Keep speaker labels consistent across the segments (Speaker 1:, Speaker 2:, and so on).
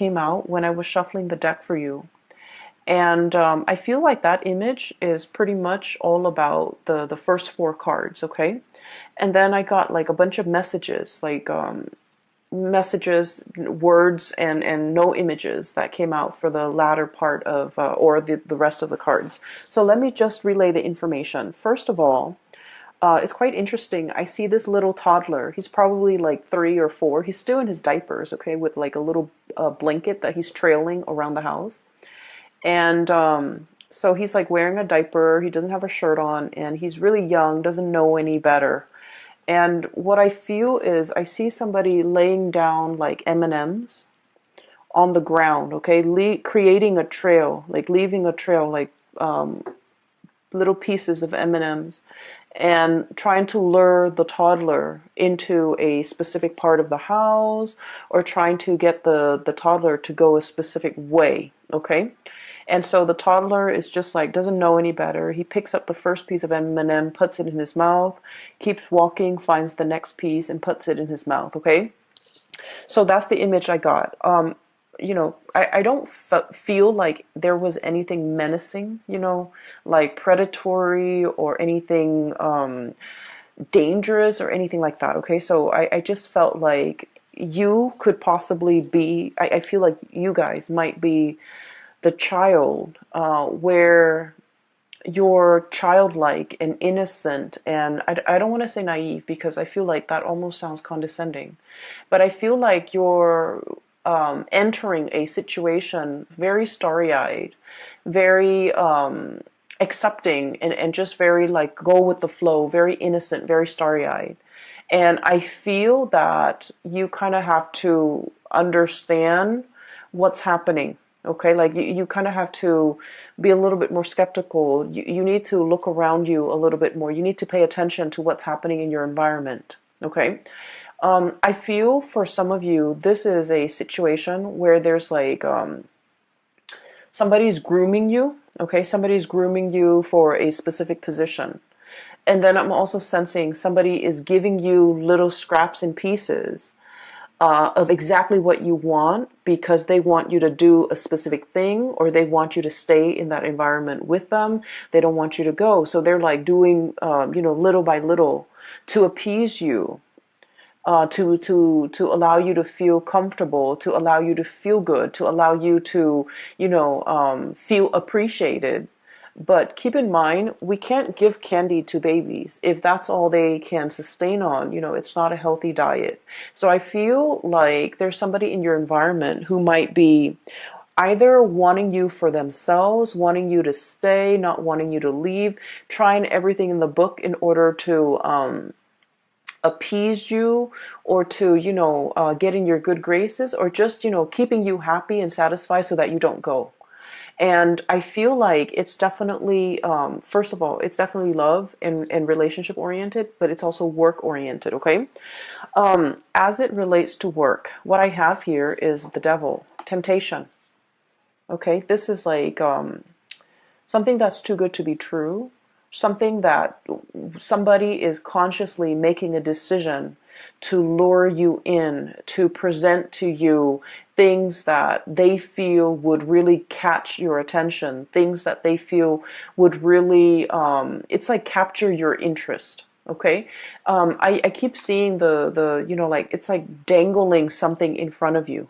Speaker 1: came out when I was shuffling the deck for you. And I feel like that image is pretty much all about the first four cards, okay? And then I got like a bunch of messages, like messages, words, and no images that came out for the latter part of, or the rest of the cards. So let me just relay the information. First of all, it's quite interesting. I see this little toddler. He's probably like 3 or 4. He's still in his diapers, okay, with like a little blanket that he's trailing around the house. And so he's like wearing a diaper. He doesn't have a shirt on, and he's really young, doesn't know any better. And what I feel is I see somebody laying down like M&Ms on the ground, okay, creating a trail, like leaving a trail, like little pieces of M&Ms, and trying to lure the toddler into a specific part of the house, or trying to get the toddler to go a specific way, okay? And so the toddler is just like, doesn't know any better. He picks up the first piece of M&M, puts it in his mouth, keeps walking, finds the next piece, and puts it in his mouth, okay? So that's the image I got. I don't feel like there was anything menacing, like predatory or anything dangerous or anything like that. Okay, so I just felt like you could possibly be, I feel like you guys might be the child where you're childlike and innocent, and I don't want to say naive because I feel like that almost sounds condescending, but I feel like you're entering a situation very starry-eyed, very accepting, and just very like go with the flow, very innocent, very starry-eyed. And I feel that you kind of have to understand what's happening. Okay, like you kind of have to be a little bit more skeptical. You need to look around you a little bit more. You need to pay attention to what's happening in your environment. Okay, I feel for some of you, this is a situation where there's like somebody's grooming you. Okay, somebody's grooming you for a specific position. And then I'm also sensing somebody is giving you little scraps and pieces of exactly what you want because they want you to do a specific thing, or they want you to stay in that environment with them. They don't want you to go. So they're like doing, little by little to appease you, to allow you to feel comfortable, to allow you to feel good, to allow you to, feel appreciated. But keep in mind, we can't give candy to babies if that's all they can sustain on. It's not a healthy diet. So I feel like there's somebody in your environment who might be either wanting you for themselves, wanting you to stay, not wanting you to leave, trying everything in the book in order to appease you, or to get in your good graces, or just keeping you happy and satisfied so that you don't go. And I feel like it's definitely, first of all, it's definitely love and relationship oriented, but it's also work oriented, okay? As it relates to work, what I have here is the devil, temptation, okay? This is like something that's too good to be true, something that somebody is consciously making a decision to lure you in, to present to you things that they feel would really catch your attention, things that they feel would really, it's like capture your interest. Okay, I keep seeing like it's like dangling something in front of you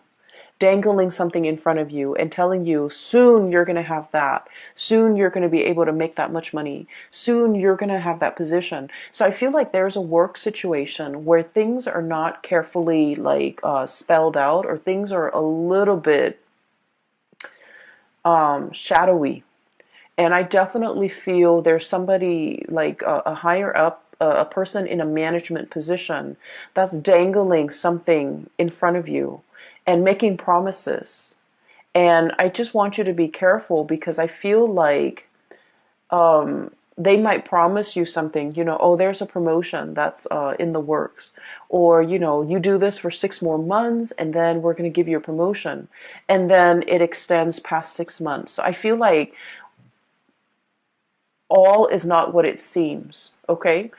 Speaker 1: and telling you soon you're going to have that. Soon you're going to be able to make that much money. Soon you're going to have that position. So I feel like there's a work situation where things are not carefully like spelled out, or things are a little bit shadowy. And I definitely feel there's somebody like a higher up, a person in a management position that's dangling something in front of you and making promises. And I just want you to be careful, because I feel like they might promise you something, oh, there's a promotion that's in the works, or, you do this for 6 more months and then we're going to give you a promotion. And then it extends past 6 months. So I feel like all is not what it seems, okay?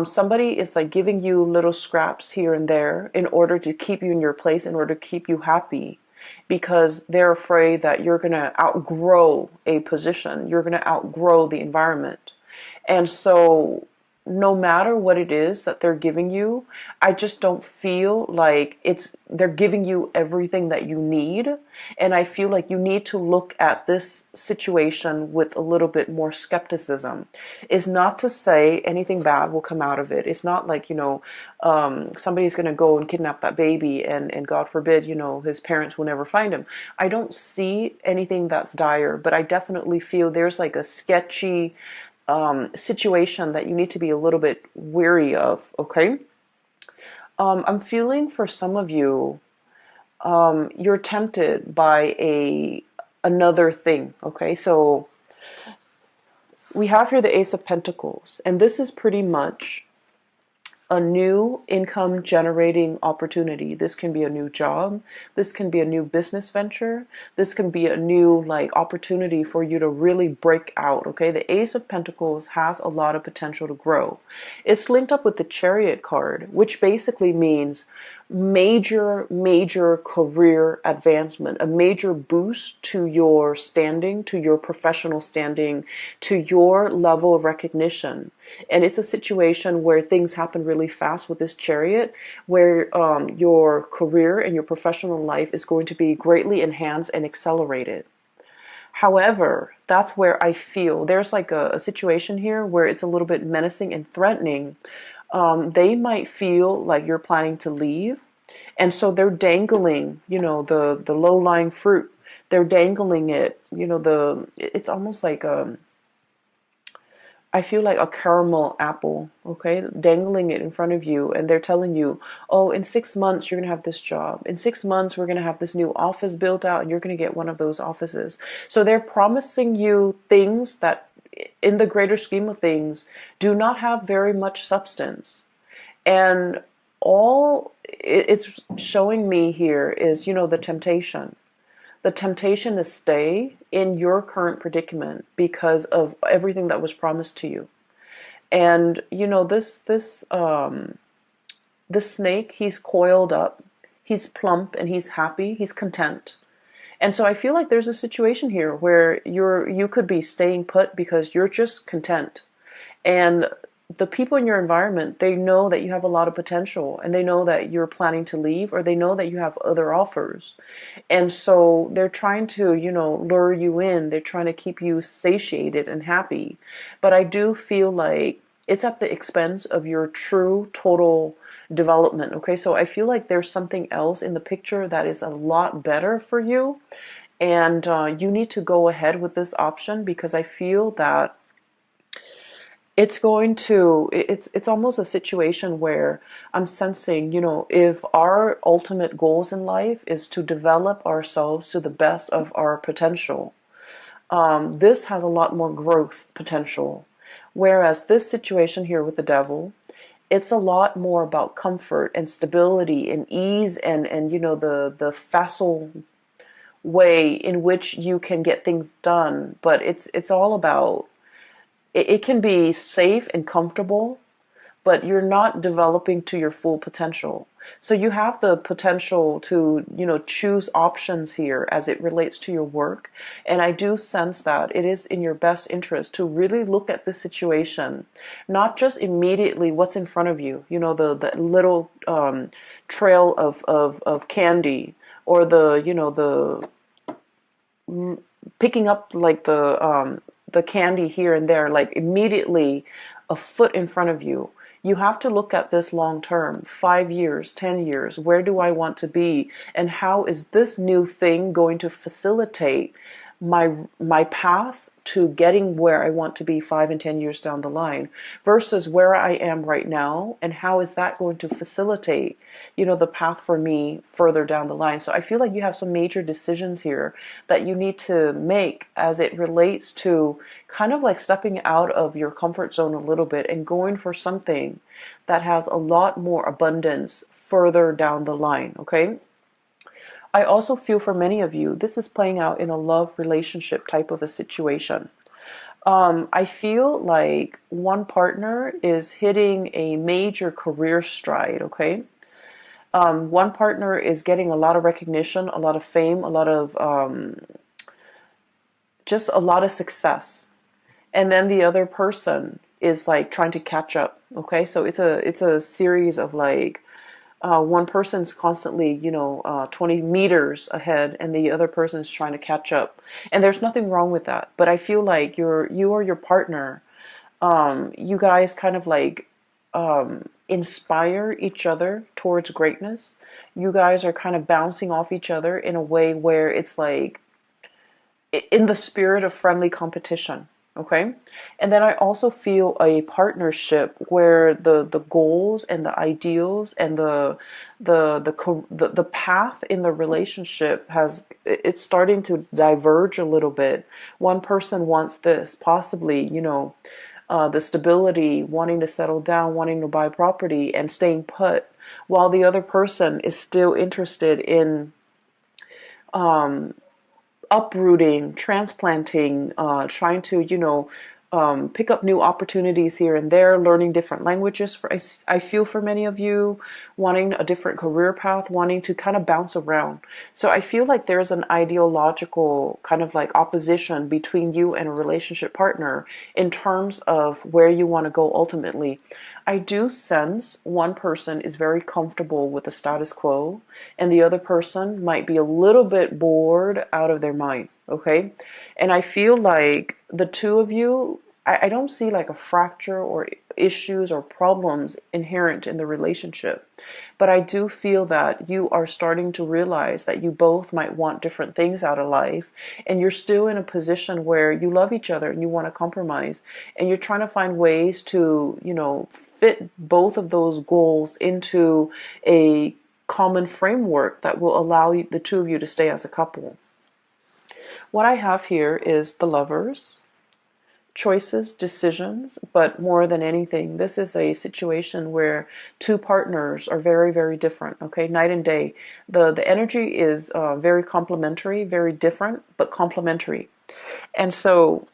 Speaker 1: Somebody is like giving you little scraps here and there in order to keep you in your place, in order to keep you happy. because they're afraid that you're going to outgrow a position, you're going to outgrow the environment. And so no matter what it is that they're giving you, I just don't feel like they're giving you everything that you need. And I feel like you need to look at this situation with a little bit more skepticism. It's not to say anything bad will come out of it. It's not like, somebody's going to go and kidnap that baby and God forbid, his parents will never find him. I don't see anything that's dire, but I definitely feel there's like a sketchy situation that you need to be a little bit wary of, okay? I'm feeling for some of you, you're tempted by another thing, okay? So we have here the Ace of Pentacles, and this is pretty much a new income generating opportunity. This can be a new job. This can be a new business venture. This can be a new opportunity for you to really break out. Okay. The Ace of Pentacles has a lot of potential to grow. It's linked up with the Chariot card, which basically means major career advancement, a major boost to your standing, to your professional standing, to your level of recognition. And it's a situation where things happen really fast with this Chariot, where your career and your professional life is going to be greatly enhanced and accelerated. However, that's where I feel there's like a situation here where it's a little bit menacing and threatening. They might feel like you're planning to leave. And so they're dangling, the low-lying fruit. They're dangling it, it's almost like I feel like a caramel apple, okay, dangling it in front of you, and they're telling you, oh, in 6 months you're going to have this job. In 6 months we're going to have this new office built out, and you're going to get one of those offices. So they're promising you things that, in the greater scheme of things, do not have very much substance. And all it's showing me here is, the temptation. The temptation to stay in your current predicament because of everything that was promised to you. And this snake, he's coiled up, he's plump, and he's happy, he's content. And so I feel like there's a situation here where you could be staying put because you're just content. And the people in your environment, they know that you have a lot of potential, and they know that you're planning to leave, or they know that you have other offers. And so they're trying to, lure you in. They're trying to keep you satiated and happy. But I do feel like it's at the expense of your true total development. Okay, so I feel like there's something else in the picture that is a lot better for you. And you need to go ahead with this option, because I feel that it's almost a situation where I'm sensing, if our ultimate goals in life is to develop ourselves to the best of our potential, this has a lot more growth potential. Whereas this situation here with the Devil, it's a lot more about comfort and stability and ease and the facile way in which you can get things done. But it's all about, it can be safe and comfortable, but you're not developing to your full potential. So you have the potential to, choose options here as it relates to your work. And I do sense that it is in your best interest to really look at this situation, not just immediately what's in front of you, the little trail of candy, or the picking up like the candy here and there, like immediately a foot in front of you. You have to look at this long term, 5 years, 10 years. Where do I want to be? And how is this new thing going to facilitate my path to getting where I want to be 5 and 10 years down the line, versus where I am right now, and how is that going to facilitate, the path for me further down the line. So I feel like you have some major decisions here that you need to make as it relates to kind of like stepping out of your comfort zone a little bit and going for something that has a lot more abundance further down the line, okay? I also feel for many of you, this is playing out in a love relationship type of a situation. I feel like one partner is hitting a major career stride, okay? One partner is getting a lot of recognition, a lot of fame, a lot of just a lot of success, and then the other person is like trying to catch up. Okay, so it's a series of like one person's constantly, 20 meters ahead, and the other person is trying to catch up. And there's nothing wrong with that. But I feel like you or your partner, you guys kind of like inspire each other towards greatness. You guys are kind of bouncing off each other in a way where it's like in the spirit of friendly competition. Okay. And then I also feel a partnership where the goals and the ideals and the path in the relationship it's starting to diverge a little bit. One person wants this, possibly, the stability, wanting to settle down, wanting to buy property and staying put, while the other person is still interested in uprooting, transplanting, trying to, pick up new opportunities here and there, learning different languages. I feel for many of you, wanting a different career path, wanting to kind of bounce around. So I feel like there's an ideological kind of like opposition between you and a relationship partner in terms of where you want to go ultimately. I do sense one person is very comfortable with the status quo, and the other person might be a little bit bored out of their mind. Okay. And I feel like the two of you, I don't see like a fracture or issues or problems inherent in the relationship. But I do feel that you are starting to realize that you both might want different things out of life. And you're still in a position where you love each other and you want to compromise. And you're trying to find ways to, fit both of those goals into a common framework that will allow the two of you to stay as a couple. What I have here is the Lovers, choices, decisions, but more than anything, this is a situation where two partners are very, very different, okay? Night and day. The energy is very complementary, very different, but complementary. And so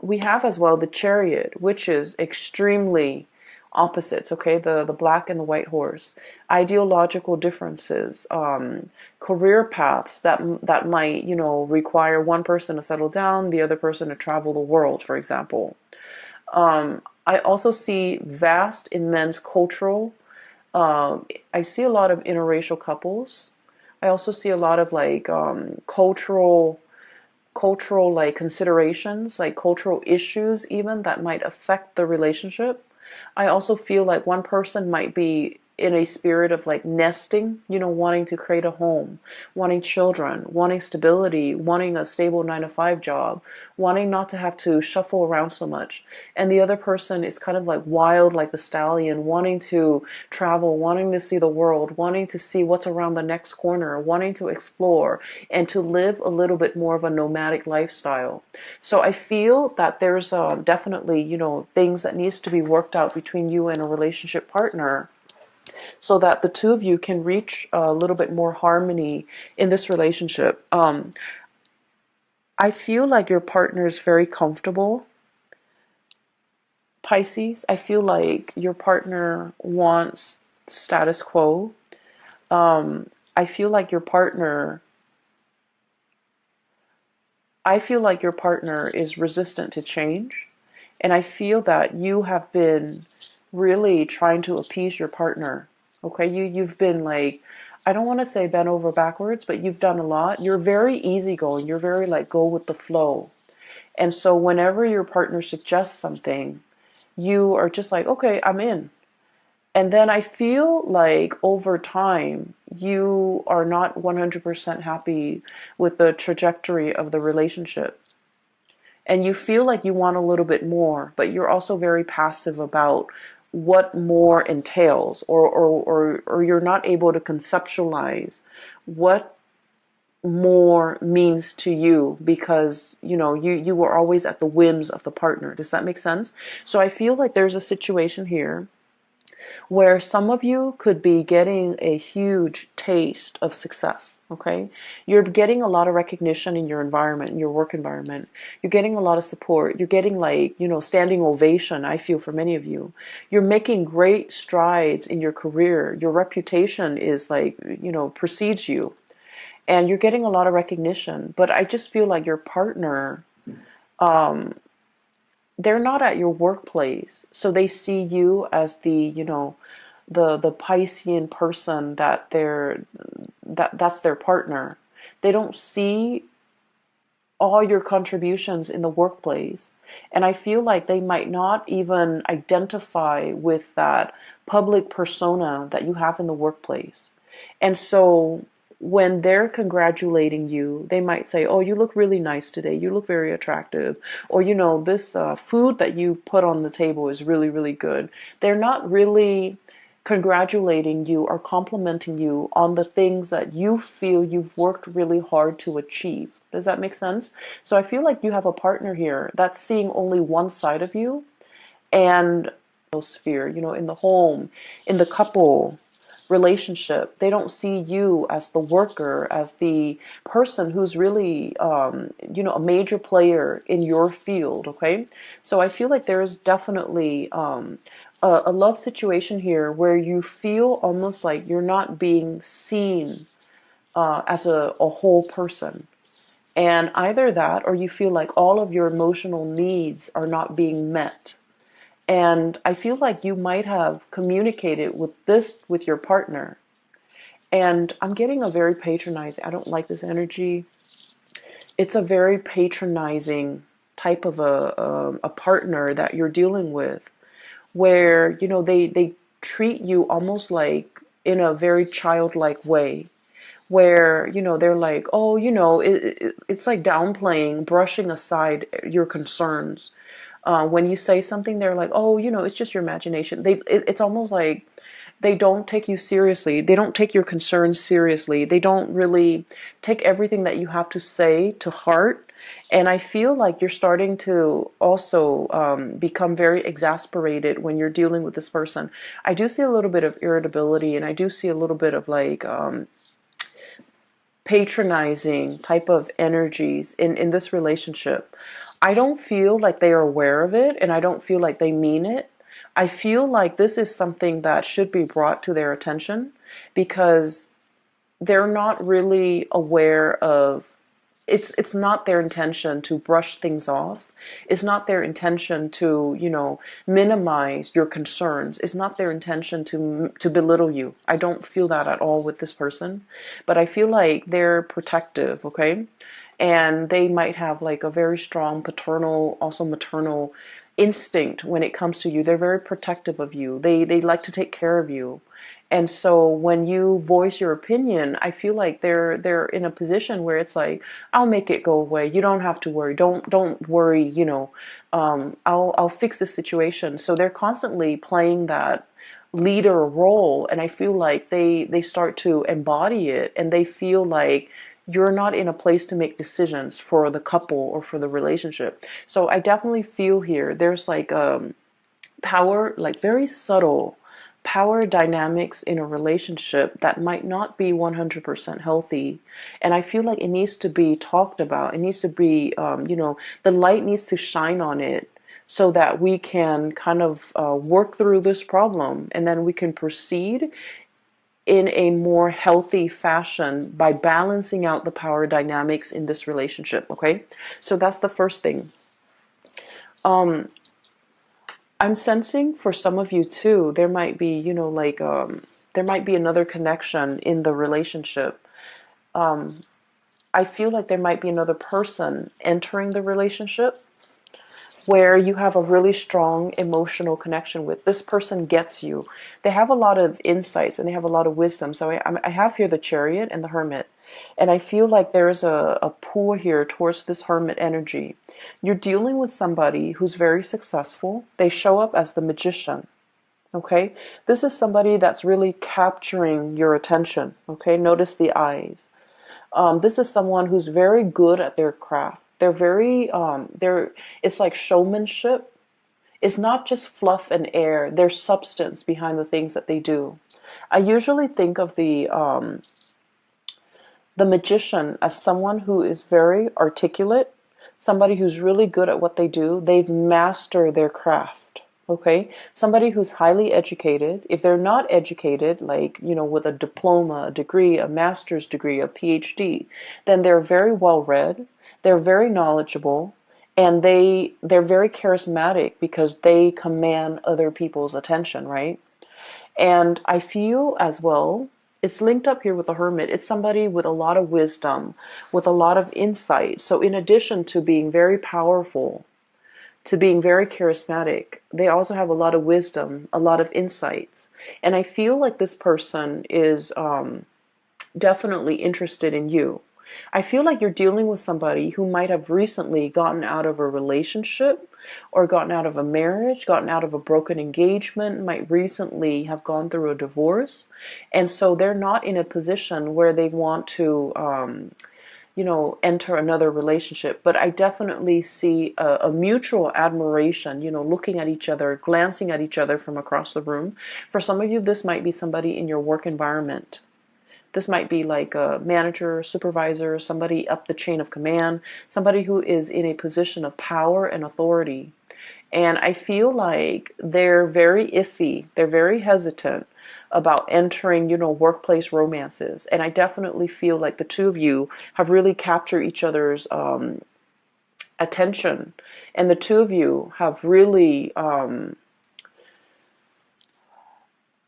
Speaker 1: we have as well the Chariot, which is extremely opposites, okay? The black and the white horse, ideological differences, career paths that might, require one person to settle down, the other person to travel the world, for example. I also see vast, immense cultural. I see a lot of interracial couples. I also see a lot of like cultural like considerations, like cultural issues even that might affect the relationship. I also feel like one person might be in a spirit of like nesting, wanting to create a home, wanting children, wanting stability, wanting a stable 9 to 5 job, wanting not to have to shuffle around so much. And the other person is kind of like wild, like the stallion, wanting to travel, wanting to see the world, wanting to see what's around the next corner, wanting to explore and to live a little bit more of a nomadic lifestyle. So I feel that there's definitely, things that needs to be worked out between you and a relationship partner so that the two of you can reach a little bit more harmony in this relationship. I feel like your partner is very comfortable, Pisces. I feel like your partner wants status quo. I feel like your partner is resistant to change. And I feel that you have been really trying to appease your partner. Okay, you've been like, I don't want to say bent over backwards, but you've done a lot. You're very easygoing. You're very like go with the flow. And so whenever your partner suggests something, you are just like, okay, I'm in. And then I feel like over time, you are not 100% happy with the trajectory of the relationship. And you feel like you want a little bit more, but you're also very passive about what more entails, or you're not able to conceptualize what more means to you because you were always at the whims of the partner. Does that make sense? So I feel like there's a situation here where some of you could be getting a huge taste of success, okay? You're getting a lot of recognition in your environment, in your work environment. You're getting a lot of support. You're getting like, standing ovation, I feel, for many of you. You're making great strides in your career. Your reputation is like, precedes you. And you're getting a lot of recognition. But I just feel like your partner, um, they're not at your workplace, so they see you as the Piscean person that's their partner. They don't see all your contributions in the workplace, and I feel like they might not even identify with that public persona that you have in the workplace. And so when they're congratulating you, they might say, "Oh, you look really nice today. You look very attractive." Or, this food that you put on the table is really, really good. They're not really congratulating you or complimenting you on the things that you feel you've worked really hard to achieve. Does that make sense? So I feel like you have a partner here that's seeing only one side of you, and sphere, in the home, in the couple relationship, they don't see you as the worker, as the person who's really, a major player in your field, okay? So I feel like there is definitely a love situation here where you feel almost like you're not being seen as a whole person. And either that, or you feel like all of your emotional needs are not being met. And I feel like you might have communicated with your partner. And I'm getting a very patronizing, I don't like this energy. It's a very patronizing type of a partner that you're dealing with, where, they treat you almost like in a very childlike way, where, they're like, oh, it's like downplaying, brushing aside your concerns. When you say something, they're like, oh, it's just your imagination. It's almost like they don't take you seriously. They don't take your concerns seriously. They don't really take everything that you have to say to heart. And I feel like you're starting to also become very exasperated when you're dealing with this person. I do see a little bit of irritability, and I do see a little bit of like patronizing type of energies in this relationship. I don't feel like they are aware of it, and I don't feel like they mean it. I feel like this is something that should be brought to their attention, because they're not really aware of it's not their intention to brush things off. It's not their intention to, minimize your concerns. It's not their intention to belittle you. I don't feel that at all with this person, but I feel like they're protective, okay? And they might have like a very strong paternal, also maternal instinct when it comes to you. They're very protective of you. They like to take care of you. And so when you voice your opinion, I feel like they're in a position where it's like, I'll make it go away. You don't have to worry. Don't worry. I'll fix the situation. So they're constantly playing that leader role, and I feel like they start to embody it, and they feel like you're not in a place to make decisions for the couple or for the relationship. So I definitely feel here there's like power, like very subtle power dynamics in a relationship that might not be 100% healthy. And I feel like it needs to be talked about. It needs to be, the light needs to shine on it, so that we can kind of work through this problem, and then we can proceed in a more healthy fashion by balancing out the power dynamics in this relationship. Okay, so that's the first thing. um I'm sensing for some of you too, there might be, there might be another connection in the relationship. um I feel like there might be another person entering the relationship where you have a really strong emotional connection with. This person gets you. They have a lot of insights and they have a lot of wisdom. So I have here the Chariot and the Hermit. And I feel like there is a pull here towards this Hermit energy. You're dealing with somebody who's very successful. They show up as the Magician. Okay? This is somebody that's really capturing your attention. Okay? Notice the eyes. This is someone who's very good at their craft. They're very, it's like showmanship. is not just fluff and air. There's substance behind the things that they do. I usually think of the magician as someone who is very articulate, somebody who's really good at what they do. They've mastered their craft. Okay, somebody who's highly educated. If they're not educated, like, with a diploma, a degree, a master's degree, a PhD, then they're very well read, they're very knowledgeable, and they're very charismatic because they command other people's attention, right? And I feel as well, it's linked up here with the hermit. It's somebody with a lot of wisdom, with a lot of insight. So in addition to being very powerful, to being very charismatic, they also have a lot of wisdom, a lot of insights. And I feel like this person is definitely interested in you. I feel like you're dealing with somebody who might have recently gotten out of a relationship or gotten out of a marriage, gotten out of a broken engagement, might recently have gone through a divorce. And so they're not in a position where they want to, enter another relationship. But I definitely see a mutual admiration, looking at each other, glancing at each other from across the room. For some of you, this might be somebody in your work environment. This might be like a manager, supervisor, somebody up the chain of command, somebody who is in a position of power and authority. And I feel like they're very iffy. They're very hesitant about entering, workplace romances. And I definitely feel like the two of you have really captured each other's attention. And the two of you have really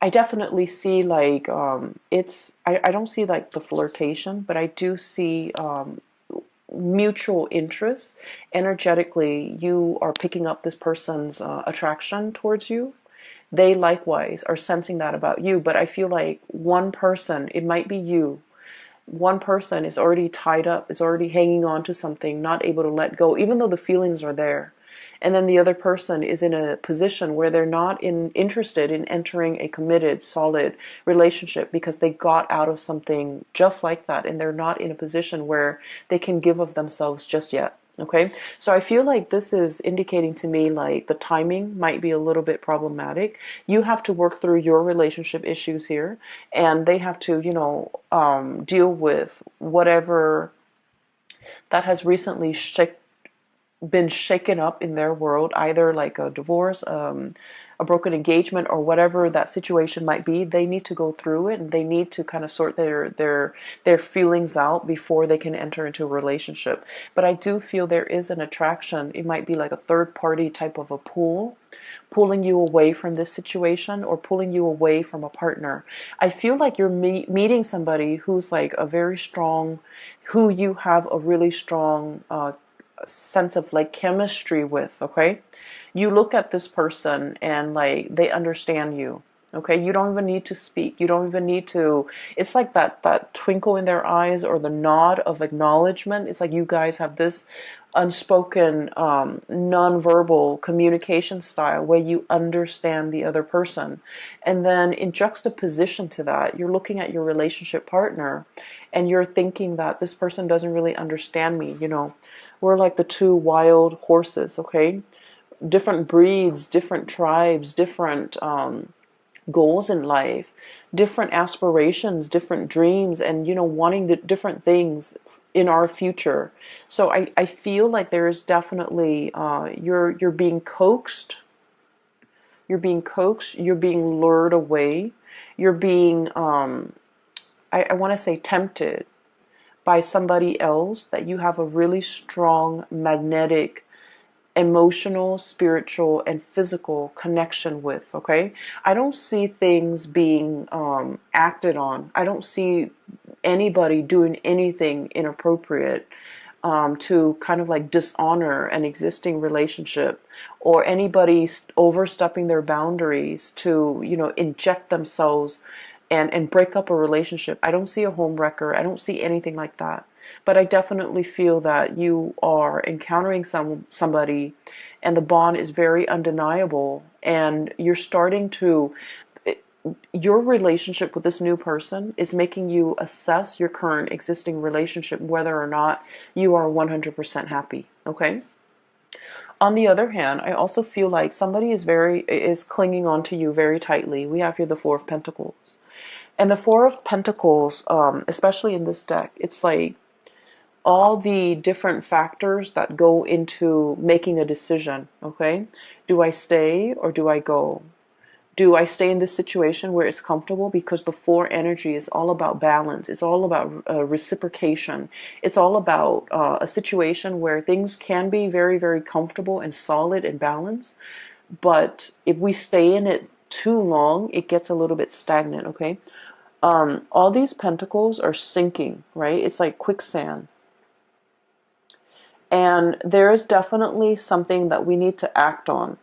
Speaker 1: I definitely see like I don't see like the flirtation, but I do see mutual interest. Energetically, you are picking up this person's attraction towards you. They likewise are sensing that about you, but I feel like one person, it might be you, one person is already tied up, is already hanging on to something, not able to let go, even though the feelings are there. And then the other person is in a position where they're not interested in entering a committed, solid relationship because they got out of something just like that, and they're not in a position where they can give of themselves just yet. Okay, so I feel like this is indicating to me like the timing might be a little bit problematic. You have to work through your relationship issues here, and they have to, deal with whatever that has recently been shaken up in their world, either like a divorce, a broken engagement, or whatever that situation might be. They need to go through it, and they need to kind of sort their feelings out before they can enter into a relationship. But I do feel there is an attraction. It might be like a third party type of a pull, pulling you away from this situation or pulling you away from a partner. I feel like you're meeting somebody who's like a very strong, who you have a really strong sense of like chemistry with. Okay, you look at this person and like they understand you. Okay, you don't even need to speak, you don't even need to, it's like that twinkle in their eyes or the nod of acknowledgement. It's like you guys have this unspoken non-verbal communication style where you understand the other person. And then in juxtaposition to that, you're looking at your relationship partner and you're thinking that this person doesn't really understand me. We're like the two wild horses. Okay, different breeds, different tribes, different goals in life, different aspirations, different dreams, and wanting the different things in our future. So I feel like there is definitely you're being coaxed, you're being lured away, you're being I want to say tempted by somebody else that you have a really strong magnetic, emotional, spiritual, and physical connection with. Okay, I don't see things being acted on. I don't see anybody doing anything inappropriate to kind of like dishonor an existing relationship, or anybody overstepping their boundaries to inject themselves and break up a relationship. I don't see a home wrecker. I don't see anything like that. But I definitely feel that you are encountering somebody and the bond is very undeniable, and you're starting to, your relationship with this new person is making you assess your current existing relationship, whether or not you are 100% happy. Okay? On the other hand, I also feel like somebody is clinging on to you very tightly. We have here the Four of Pentacles. And the Four of Pentacles, especially in this deck, it's like all the different factors that go into making a decision, okay? Do I stay or do I go? Do I stay in this situation where it's comfortable? Because the Four energy is all about balance. It's all about reciprocation. It's all about a situation where things can be very, very comfortable and solid and balanced. But if we stay in it too long, it gets a little bit stagnant, okay? All these pentacles are sinking, right? It's like quicksand. And there is definitely something that we need to act on.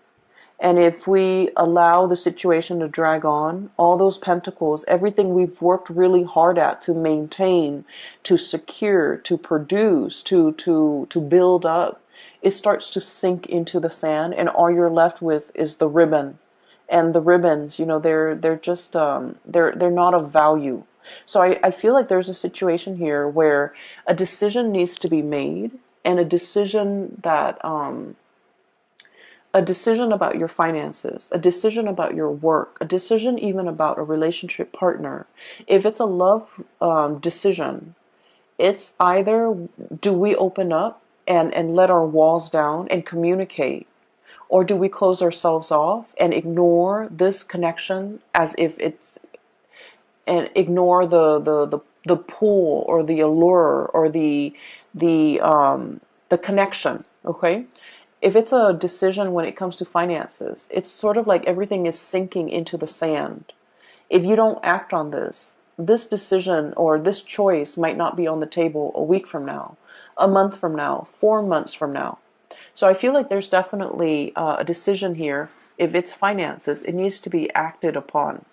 Speaker 1: And if we allow the situation to drag on, all those pentacles, everything we've worked really hard at to maintain, to secure, to produce, to build up, it starts to sink into the sand, and all you're left with is the ribbon. And the ribbons, you know, they're just they're not of value. So I feel like there's a situation here where a decision needs to be made, and a decision that a decision about your finances, a decision about your work, a decision even about a relationship partner. If it's a love decision, it's either do we open up and let our walls down and communicate, or do we close ourselves off and ignore this connection as if it's, and ignore the pull or the allure or the connection, okay? If it's a decision when it comes to finances, it's sort of like everything is sinking into the sand. If you don't act on this decision or this choice might not be on the table a week from now, a month from now, 4 months from now. So I feel like there's definitely a decision here. If it's finances, it needs to be acted upon.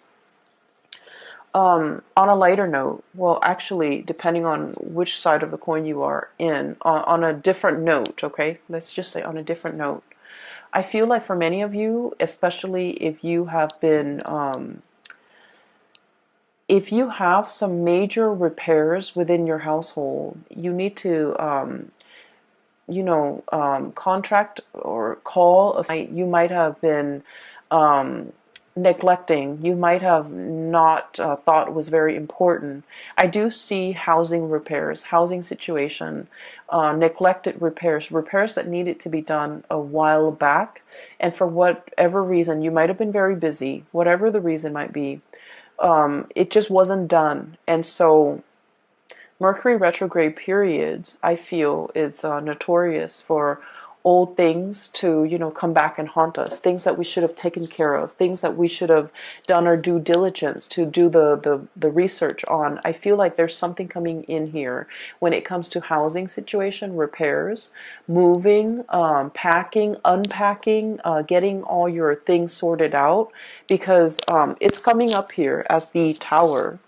Speaker 1: On a lighter note, well, actually, depending on which side of the coin you are in, on a different note, okay? Let's just say on a different note. I feel like for many of you, especially if you have been, if you have some major repairs within your household, you need to, contract or call. You might have been neglecting. You might have not thought was very important. I do see housing repairs, housing situation, neglected repairs, repairs that needed to be done a while back. And for whatever reason, you might have been very busy, whatever the reason might be, it just wasn't done. And so Mercury retrograde periods, I feel, is notorious for old things to, come back and haunt us. Things that we should have taken care of. Things that we should have done our due diligence to do the research on. I feel like there's something coming in here when it comes to housing situation, repairs, moving, packing, unpacking, getting all your things sorted out. Because it's coming up here as the Tower.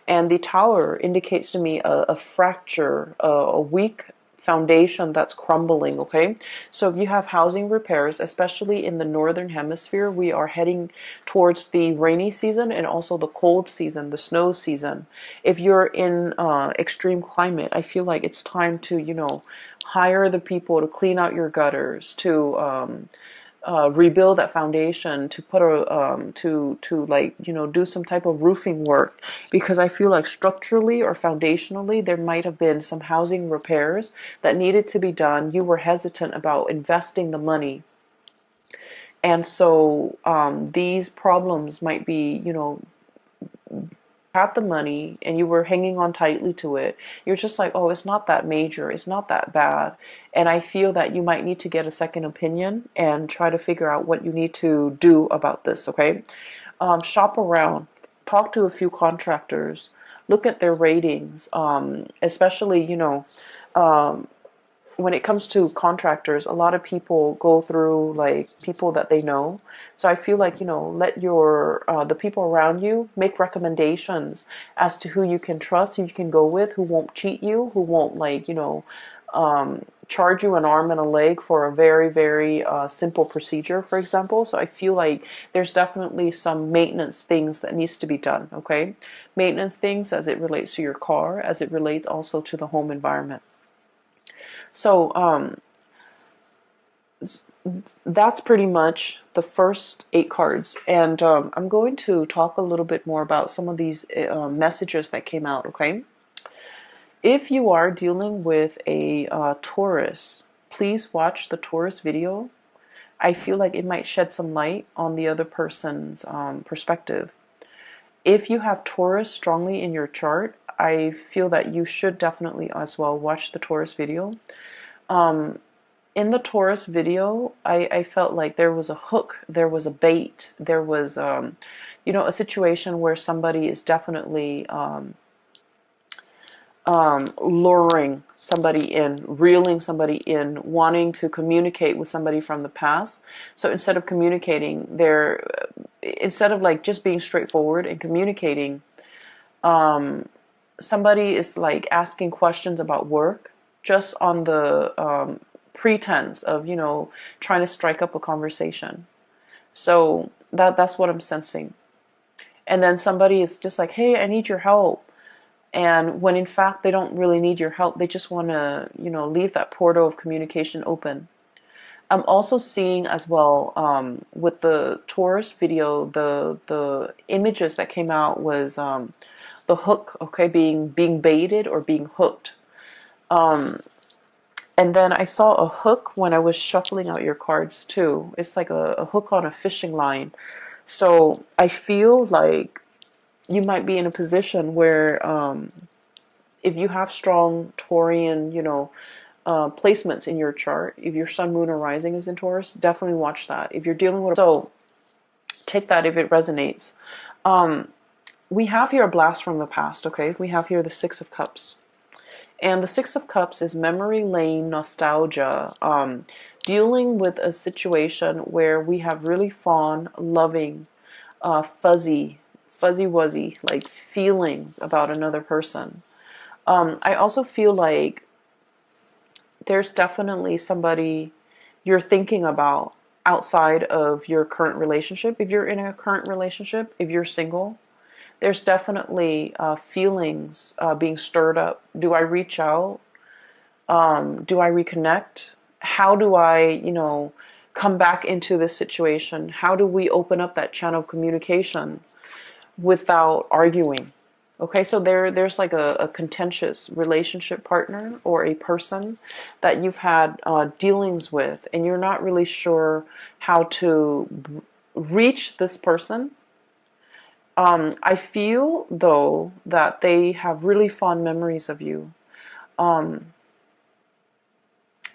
Speaker 1: And the Tower indicates to me a fracture, a weak foundation that's crumbling, okay? So if you have housing repairs, especially in the northern hemisphere, we are heading towards the rainy season and also the cold season, the snow season. If you're in extreme climate, I feel like it's time to, hire the people to clean out your gutters, to rebuild that foundation, to put a do some type of roofing work, because I feel like structurally or foundationally there might have been some housing repairs that needed to be done. You were hesitant about investing the money, and so these problems might be, had the money and you were hanging on tightly to it. You're just like, oh, it's not that major, it's not that bad. And I feel that you might need to get a second opinion and try to figure out what you need to do about this, okay? Shop around, talk to a few contractors, look at their ratings, especially, when it comes to contractors, a lot of people go through like people that they know. So I feel like, let your the people around you make recommendations as to who you can trust, who you can go with, who won't cheat you, who won't charge you an arm and a leg for a very, very simple procedure, for example. So I feel like there's definitely some maintenance things that needs to be done, okay? Maintenance things as it relates to your car, as it relates also to the home environment. So that's pretty much the first 8 cards. And I'm going to talk a little bit more about some of these messages that came out, okay? If you are dealing with a Taurus, please watch the Taurus video. I feel like it might shed some light on the other person's perspective. If you have Taurus strongly in your chart, I feel that you should definitely as well watch the Taurus video. In the Taurus video, I felt like there was a hook, there was a bait, there was, a situation where somebody is definitely luring somebody in, reeling somebody in, wanting to communicate with somebody from the past. So instead of communicating, instead of like just being straightforward and communicating, somebody is like asking questions about work just on the pretense of, trying to strike up a conversation. So that's what I'm sensing. And then somebody is just like, hey, I need your help. And when in fact they don't really need your help, they just want to, leave that portal of communication open. I'm also seeing as well, with the Taurus video, the images that came out was the hook, okay, being baited or being hooked. And then I saw a hook when I was shuffling out your cards too. It's like a hook on a fishing line. So I feel like you might be in a position where if you have strong Taurian, placements in your chart, if your sun, moon, or rising is in Taurus, definitely watch that. If you're dealing with so take that if it resonates. We have here a blast from the past, okay? We have here the Six of Cups. And the Six of Cups is memory lane, nostalgia, dealing with a situation where we have really fond, loving, fuzzy wuzzy, like feelings about another person. I also feel like there's definitely somebody you're thinking about outside of your current relationship. If you're in a current relationship, if you're single, there's definitely feelings being stirred up. Do I reach out? Do I reconnect? How do I, come back into this situation? How do we open up that channel of communication without arguing? Okay, so there's like a contentious relationship partner or a person that you've had dealings with, and you're not really sure how to reach this person. I feel, though, that they have really fond memories of you.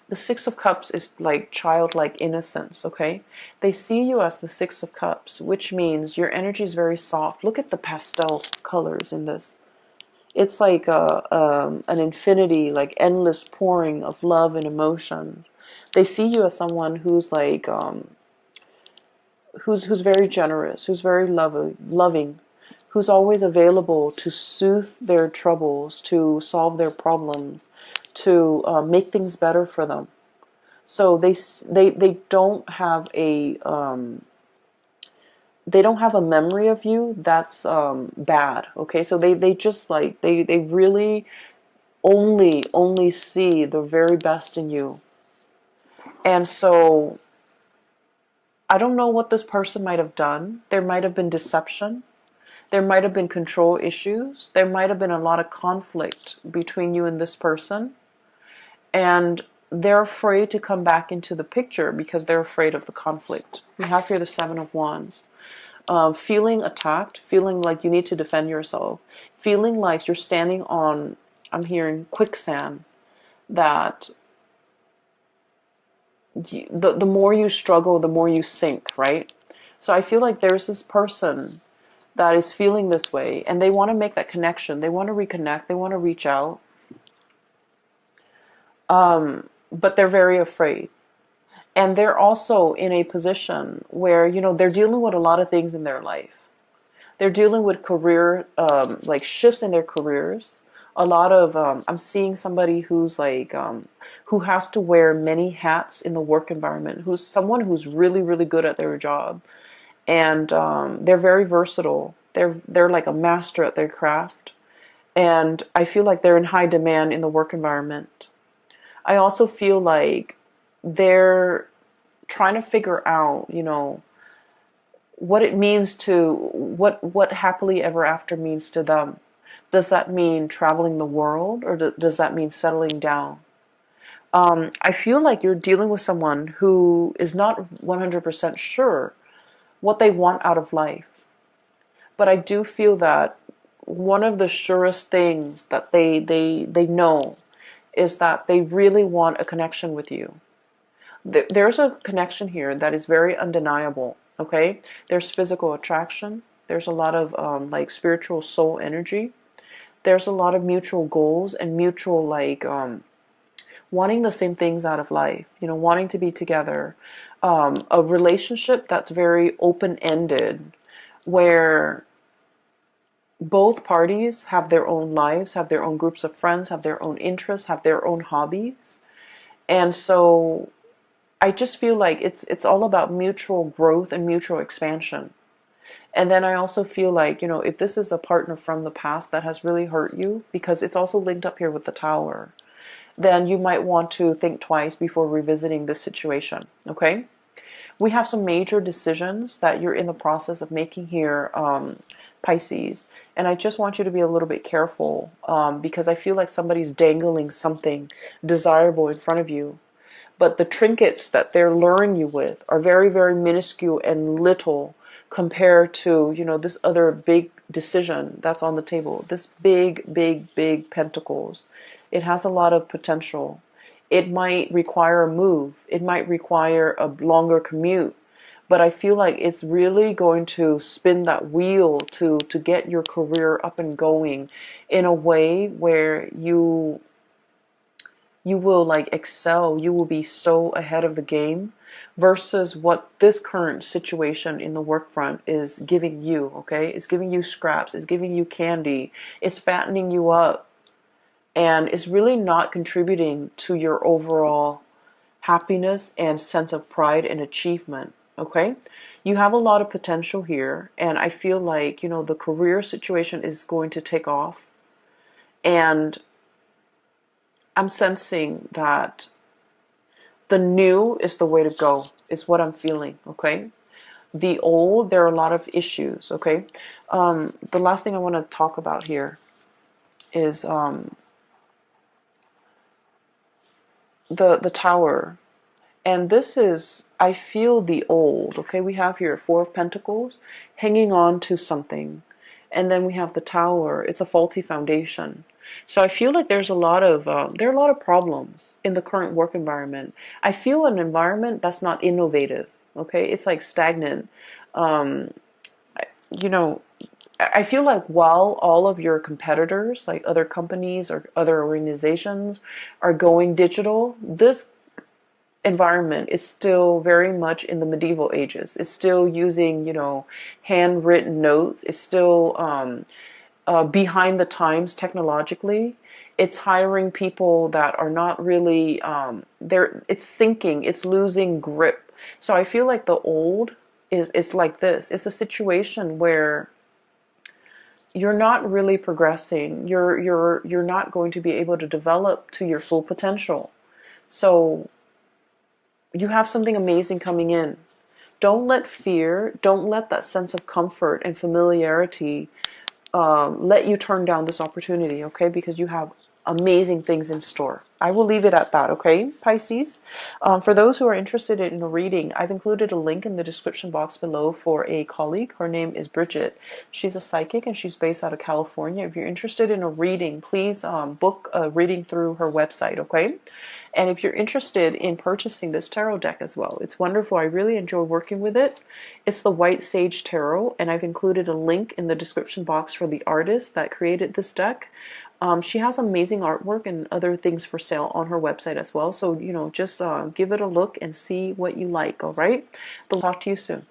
Speaker 1: The Six of Cups is like childlike innocence, okay? They see you as the Six of Cups, which means your energy is very soft. Look at the pastel colors in this. It's like an infinity, like endless pouring of love and emotions. They see you as someone who's like, who's very generous, who's very loving, who's always available to soothe their troubles, to solve their problems, to make things better for them. So they don't have a memory of you that's bad. Okay, so they just like they really only see the very best in you. And so I don't know what this person might have done. There might have been deception. There might have been control issues. There might have been a lot of conflict between you and this person. And they're afraid to come back into the picture because they're afraid of the conflict. We have here the Seven of Wands. Feeling attacked, feeling like you need to defend yourself, feeling like you're standing on, I'm hearing quicksand, that the more you struggle, the more you sink, right? So I feel like there's this person that is feeling this way, and they want to make that connection. They want to reconnect. They want to reach out. But they're very afraid. And they're also in a position where, they're dealing with a lot of things in their life. They're dealing with career, like shifts in their careers. A lot of, I'm seeing somebody who's like, who has to wear many hats in the work environment, who's someone who's really, really good at their job. And they're very versatile. They're like a master at their craft. And I feel like they're in high demand in the work environment. I also feel like they're trying to figure out, what it means to, what happily ever after means to them. Does that mean traveling the world, or does that mean settling down? I feel like you're dealing with someone who is not 100% sure what they want out of life. But I do feel that one of the surest things that they know is that they really want a connection with you. There's a connection here that is very undeniable, okay? There's physical attraction. There's a lot of like spiritual soul energy. There's a lot of mutual goals and mutual like wanting the same things out of life, wanting to be together. A relationship that's very open-ended, where both parties have their own lives, have their own groups of friends, have their own interests, have their own hobbies. And so I just feel like it's all about mutual growth and mutual expansion. And then I also feel like, if this is a partner from the past that has really hurt you, because it's also linked up here with the Tower, then you might want to think twice before revisiting this situation, okay? We have some major decisions that you're in the process of making here, Pisces. And I just want you to be a little bit careful, because I feel like somebody's dangling something desirable in front of you. But the trinkets that they're luring you with are very, very minuscule and little compared to, this other big decision that's on the table. This big, big, big pentacles. It has a lot of potential. It might require a move. It might require a longer commute. But I feel like it's really going to spin that wheel to get your career up and going in a way where you will like excel. You will be so ahead of the game versus what this current situation in the work front is giving you, okay? It's giving you scraps. It's giving you candy. It's fattening you up. And it's really not contributing to your overall happiness and sense of pride and achievement, okay? You have a lot of potential here, and I feel like, the career situation is going to take off. And I'm sensing that the new is the way to go, is what I'm feeling, okay? The old, there are a lot of issues, okay? The last thing I want to talk about here is the Tower. And this is, I feel the old, okay? We have here Four of Pentacles, hanging on to something. And then we have the Tower. It's a faulty foundation. So I feel like there's a lot of, there are a lot of problems in the current work environment. I feel an environment that's not innovative, okay? It's like stagnant. You know, I feel like while all of your competitors, like other companies or other organizations, are going digital, this environment is still very much in the medieval ages. It's still using, handwritten notes. It's still behind the times technologically. It's hiring people that are not really, it's sinking, it's losing grip. So I feel like the old is like this. It's a situation where you're not really progressing. You're not going to be able to develop to your full potential. So you have something amazing coming in. Don't let fear, don't let that sense of comfort and familiarity let you turn down this opportunity, okay? Because you have amazing things in store. I will leave it at that, okay, Pisces? For those who are interested in a reading, I've included a link in the description box below for a colleague. Her name is Bridget. She's a psychic and she's based out of California. If you're interested in a reading, please book a reading through her website, okay? And if you're interested in purchasing this tarot deck as well, it's wonderful. I really enjoy working with it. It's the White Sage Tarot, and I've included a link in the description box for the artist that created this deck. She has amazing artwork and other things for sale on her website as well. So, just give it a look and see what you like, all right? I'll talk to you soon.